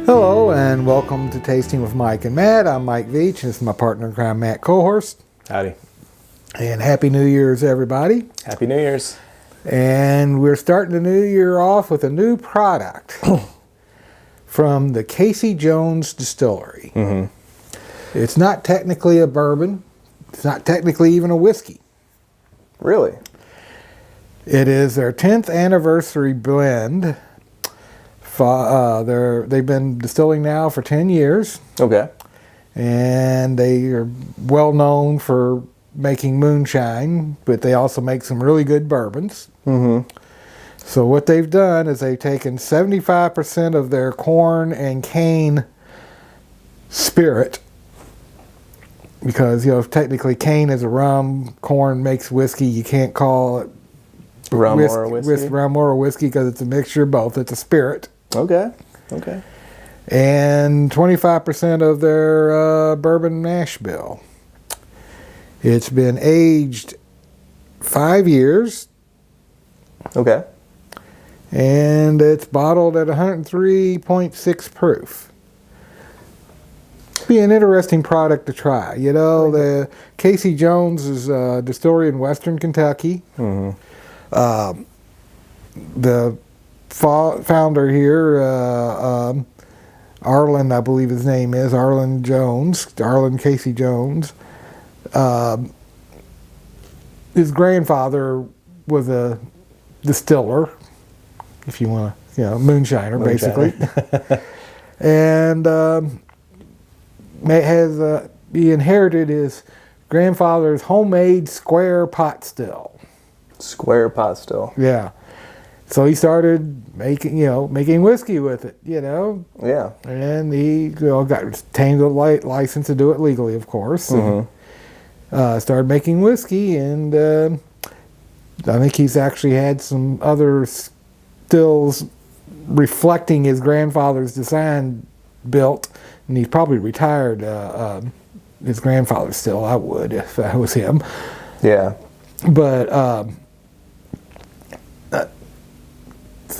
Hello and welcome to Tasting with Mike and Matt. I'm Mike Veach. This is my partner in crime, Matt Kohorst. Howdy. And Happy New Year's, everybody. Happy New Year's. And we're starting the new year off with a new product from the Casey Jones Distillery. Mm-hmm. It's not technically a bourbon. It's not technically even a whiskey. Really? It is their 10th anniversary blend. They've been distilling now for 10 years. Okay. And they are well known for making moonshine, but they also make some really good bourbons. Mm-hmm. So what they've done is they've taken 75% of their corn and cane spirit, because technically cane is a rum, corn makes whiskey. You can't call it Rum or a whiskey? Rum or a whiskey because it's a mixture of both. It's a spirit. Okay. Okay. And 25% of their bourbon mash bill. It's been aged 5 years. Okay. And it's bottled at 103.6 proof. Be an interesting product to try. The Casey Jones is a distillery in western Kentucky. Mm-hmm. The founder here, Arlen, I believe his name is, Arlen Casey Jones. His grandfather was a distiller, if you want to, moonshiner, basically. And he inherited his grandfather's homemade square pot still. Square pot still? Yeah. So he started making whiskey with it, Yeah. And he got obtained a license to do it legally, of course. Mm-hmm. Started making whiskey, and I think he's actually had some other stills reflecting his grandfather's design built, and he's probably retired his grandfather's still. I would if I was him. Yeah. But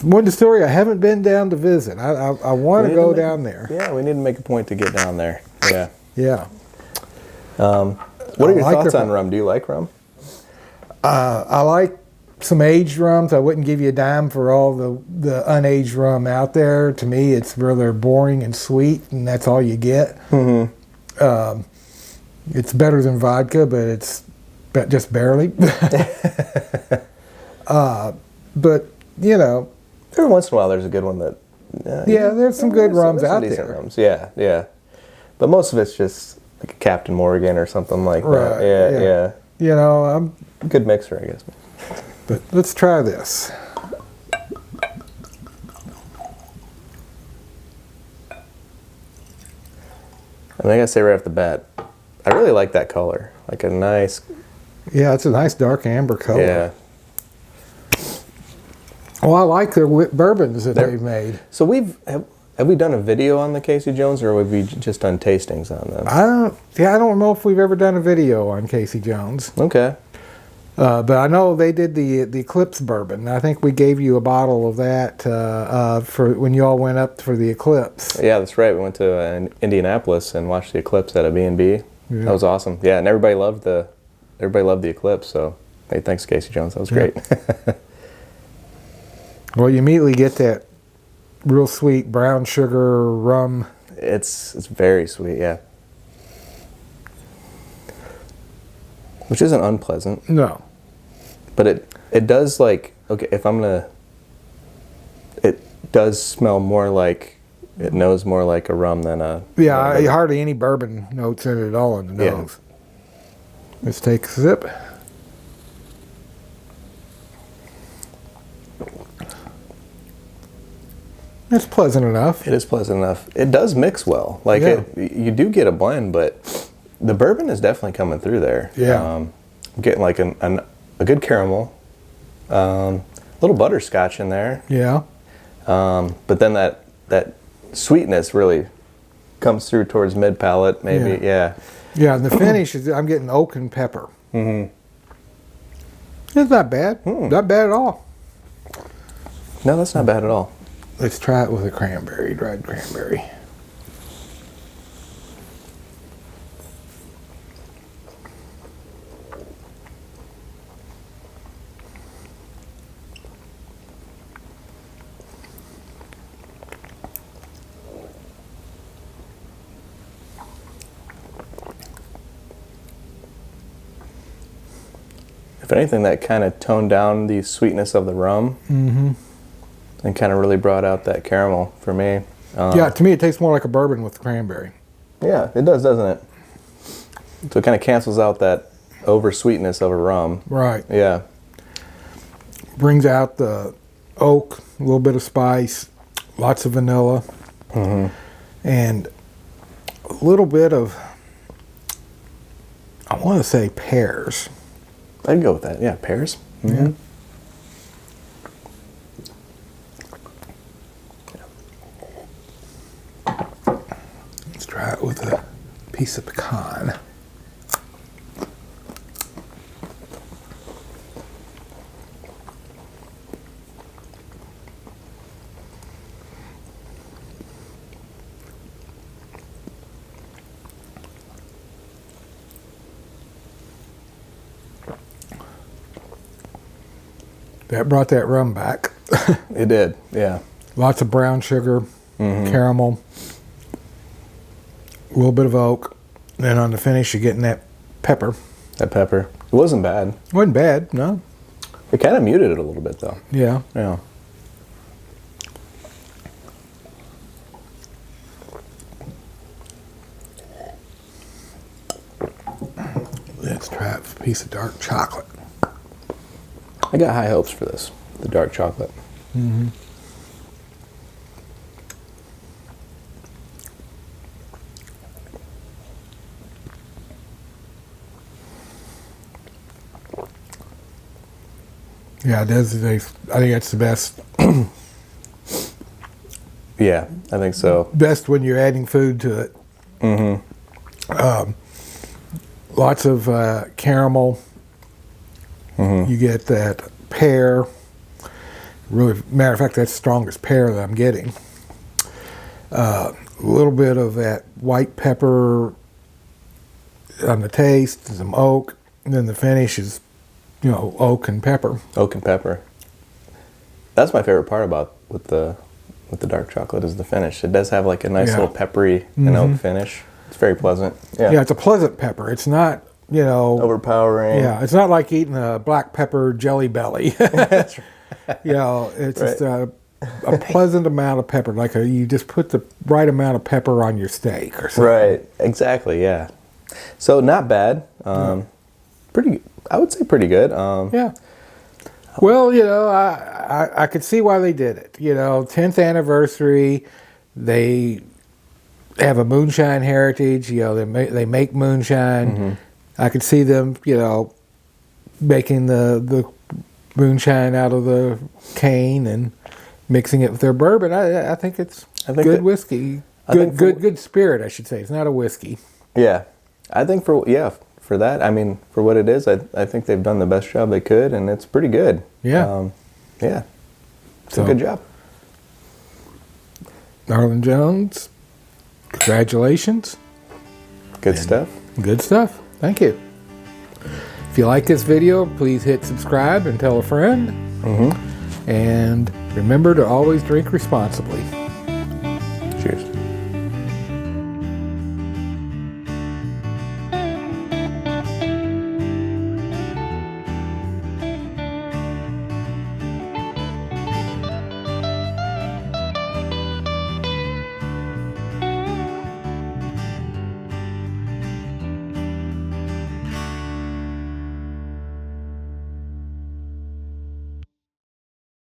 one distillery I haven't been down to visit. I want to go down there. Yeah, we need to make a point to get down there. Yeah. Yeah. What are your thoughts on rum? Do you like rum? I like some aged rums. I wouldn't give you a dime for all the unaged rum out there. To me, it's rather boring and sweet, and that's all you get. Mm-hmm. It's better than vodka, but it's just barely. But, every once in a while there's a good one that... there's some good rums out there. Rums. Yeah, yeah. But most of it's just like a Captain Morgan or something like that. Yeah. I'm... Good mixer, I guess. But let's try this. I gotta say right off the bat, I really like that color. Like a nice... Yeah, it's a nice dark amber color. Yeah. Well, I like their bourbons that they've made. So have we done a video on the Casey Jones, or have we just done tastings on them? I don't know if we've ever done a video on Casey Jones. Okay. But I know they did the Eclipse bourbon. I think we gave you a bottle of that for when you all went up for the Eclipse. Yeah, that's right. We went to Indianapolis and watched the Eclipse at a B&B. Yeah. That was awesome. Yeah, and everybody loved the Eclipse. So, hey, thanks, Casey Jones. That was great. Well, you immediately get that real sweet brown sugar rum. It's very sweet, yeah. Which isn't unpleasant. No. But it does, like, okay, it does smell more like, it knows more like a rum than a... Yeah, hardly any bourbon notes in it at all in the nose. Yeah. Let's take a sip. It's pleasant enough. It is pleasant enough. It does mix well. Like, you do get a blend, but the bourbon is definitely coming through there. Yeah. I'm getting like a good caramel, a little butterscotch in there. Yeah. But then that sweetness really comes through towards mid palate, maybe. Yeah. Yeah, and the finish is I'm getting oak and pepper. Mm-hmm. It's not bad. Not bad at all. No, that's not bad at all. let's try it with a cranberry, dried cranberry. If anything, that kind of toned down the sweetness of the rum and kind of really brought out that caramel for me. Yeah, to me it tastes more like a bourbon with the cranberry. Yeah, it does, doesn't it? So it kind of cancels out that over sweetness of a rum. Right. Yeah. Brings out the oak, a little bit of spice, lots of vanilla, and a little bit of, I want to say pears. I'd go with that. Yeah, pears. Yeah. Let's try it with a piece of pecan. That brought that rum back. It did, yeah. Lots of brown sugar, caramel, a little bit of oak. Then on the finish, you're getting that pepper. That pepper. It wasn't bad. Wasn't bad, no. It kind of muted it a little bit, though. Yeah. Yeah. Let's try a piece of dark chocolate. I got high hopes for this, the dark chocolate. Yeah, it does. I think that's the best. Yeah, I think so. Best when you're adding food to it. Lots of caramel. You get that pear. Really, matter of fact, that's the strongest pear that I'm getting. A little bit of that white pepper on the taste, some oak, and then the finish is, oak and pepper. Oak and pepper. That's my favorite part about with the dark chocolate is the finish. It does have like a nice little peppery and oak finish. It's very pleasant. Yeah, it's a pleasant pepper. It's not, overpowering. Yeah, it's not like eating a black pepper Jelly Belly. That's right. It's just a pleasant amount of pepper. Like you just put the right amount of pepper on your steak or something. Right. Exactly. Yeah. So not bad. Pretty. I would say pretty good. Yeah. Well, I could see why they did it. 10th anniversary. They have a moonshine heritage. They make moonshine. I could see them, making the moonshine out of the cane and mixing it with their bourbon. I think it's good whiskey. Good spirit, I should say. It's not a whiskey. Yeah. I think for that, I mean, for what it is, I think they've done the best job they could, and it's pretty good. Yeah. It's a good job. Arlen Jones, congratulations. Good stuff. Good stuff. Thank you. If you like this video, please hit subscribe and tell a friend. And remember to always drink responsibly.